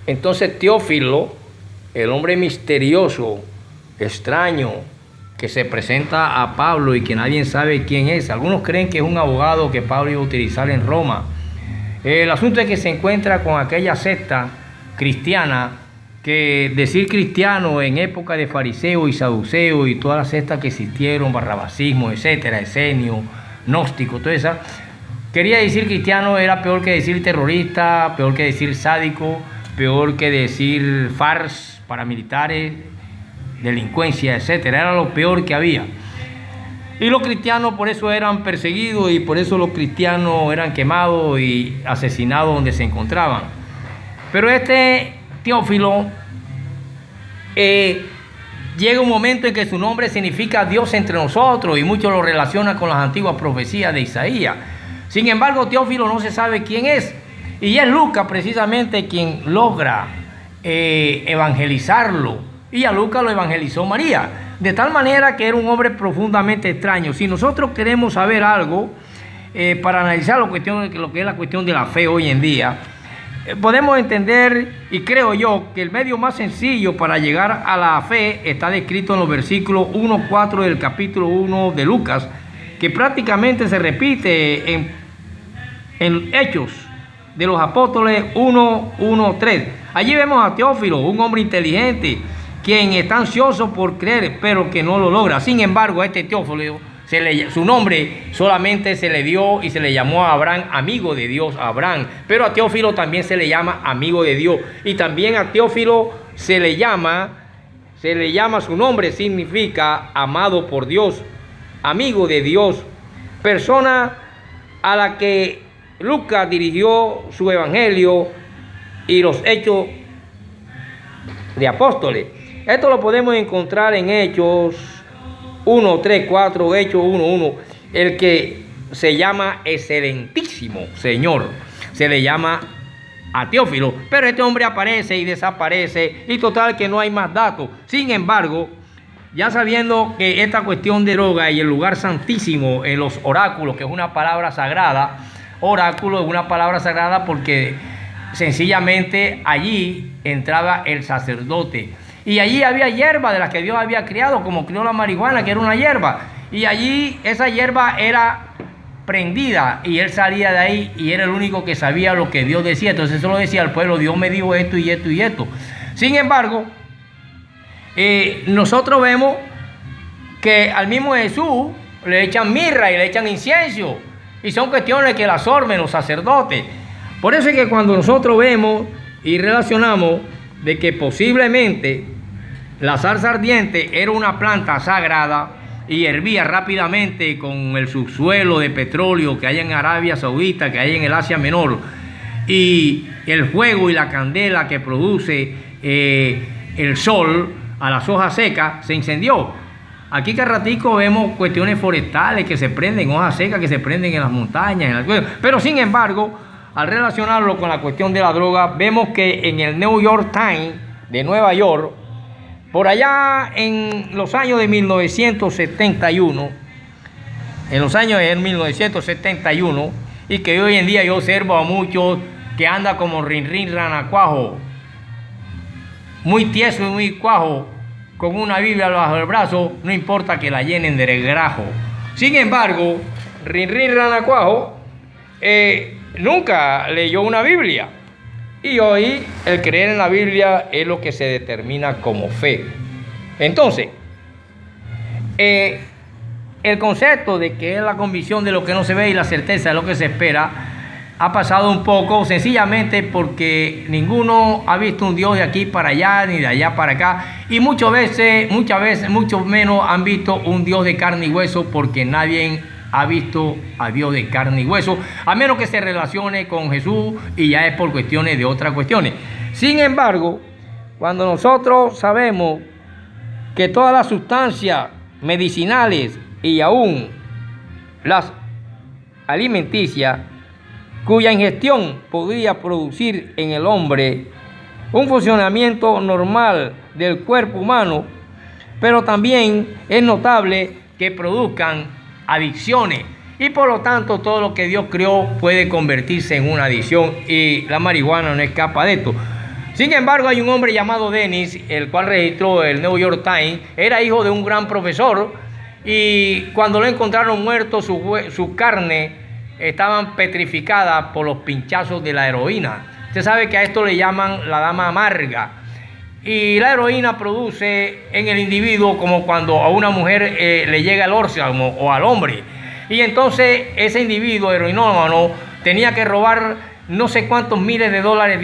Entonces Teófilo, el hombre misterioso, extraño, que se presenta a Pablo y que nadie sabe quién es. Algunos creen que es un abogado que Pablo iba a utilizar en Roma. El asunto es que se encuentra con aquella secta cristiana, que decir cristiano en época de fariseo y saduceo y todas las sectas que existieron, barrabasismo, etcétera, esenio, gnóstico, toda esa, quería decir cristiano era peor que decir terrorista, peor que decir sádico, peor que decir FARC, paramilitares, delincuencia, etcétera. Era lo peor que había. Y los cristianos por eso eran perseguidos y por eso los cristianos eran quemados y asesinados donde se encontraban. Pero este Teófilo, llega un momento en que su nombre significa Dios entre nosotros y muchos lo relacionan con las antiguas profecías de Isaías. Sin embargo, Teófilo no se sabe quién es, y es Lucas precisamente quien logra evangelizarlo, y a Lucas lo evangelizó María, de tal manera que era un hombre profundamente extraño. Si nosotros queremos saber algo para analizar lo que es la cuestión de la fe hoy en día, podemos entender, y creo yo, que el medio más sencillo para llegar a la fe está descrito en los versículos 1-4 del capítulo 1 de Lucas, que prácticamente se repite en Hechos de los Apóstoles 1:1-3. Allí vemos a Teófilo, un hombre inteligente, quien está ansioso por creer, pero que no lo logra. Sin embargo, a este Teófilo, su nombre solamente se le dio y se le llamó a Abraham amigo de Dios, Abraham. Pero a Teófilo también se le llama amigo de Dios. Y también a Teófilo se le llama, su nombre significa amado por Dios, amigo de Dios, persona a la que Lucas dirigió su evangelio y los hechos de apóstoles. Esto lo podemos encontrar en Hechos 1:3-4, Hechos 1:1. El que se llama excelentísimo Señor se le llama a Teófilo, pero este hombre aparece y desaparece, y total que no hay más datos. Sin embargo, ya sabiendo que esta cuestión de droga y el lugar santísimo en los oráculos, que es una palabra sagrada, oráculo es una palabra sagrada porque sencillamente allí entraba el sacerdote. Y allí había hierba de las que Dios había criado, como crió la marihuana, que era una hierba. Y allí esa hierba era prendida y él salía de ahí y era el único que sabía lo que Dios decía. Entonces eso lo decía al pueblo: Dios me dijo esto y esto y esto. Sin embargo, nosotros vemos que al mismo Jesús le echan mirra y le echan incienso. Y son cuestiones que las absorben los sacerdotes. Por eso es que cuando nosotros vemos y relacionamos de que posiblemente la zarza ardiente era una planta sagrada y hervía rápidamente con el subsuelo de petróleo que hay en Arabia Saudita, que hay en el Asia Menor, y el fuego y la candela que produce el sol a las hojas secas se incendió. Aquí cada ratico vemos cuestiones forestales que se prenden, hojas secas que se prenden en las montañas, pero sin embargo, al relacionarlo con la cuestión de la droga, vemos que en el New York Times de Nueva York, por allá en los años de 1971, y que hoy en día yo observo a muchos que anda como rin ranacuajo, muy tieso y muy cuajo, con una Biblia bajo el brazo, no importa que la llenen de grajo. Sin embargo, rin ranacuajo nunca leyó una Biblia. Y hoy el creer en la Biblia es lo que se determina como fe. Entonces, el concepto de que es la convicción de lo que no se ve y la certeza de lo que se espera ha pasado un poco, sencillamente porque ninguno ha visto un Dios de aquí para allá ni de allá para acá, y muchas veces, mucho menos han visto un Dios de carne y hueso, porque nadie ha visto a Dios de carne y hueso, a menos que se relacione con Jesús, y ya es por cuestiones de otras cuestiones. Sin embargo, cuando nosotros sabemos que todas las sustancias medicinales y aún las alimenticias, cuya ingestión podría producir en el hombre un funcionamiento normal del cuerpo humano, pero también es notable que produzcan adicciones, y por lo tanto todo lo que Dios creó puede convertirse en una adicción, y la marihuana no escapa de esto. Sin embargo, hay un hombre llamado Dennis, el cual registró el New York Times. Era hijo de un gran profesor y cuando lo encontraron muerto, su carne estaban petrificadas por los pinchazos de la heroína. Usted sabe que a esto le llaman la dama amarga. Y la heroína produce en el individuo como cuando a una mujer le llega el orgasmo o al hombre. Y entonces ese individuo heroinómano tenía que robar no sé cuántos miles de dólares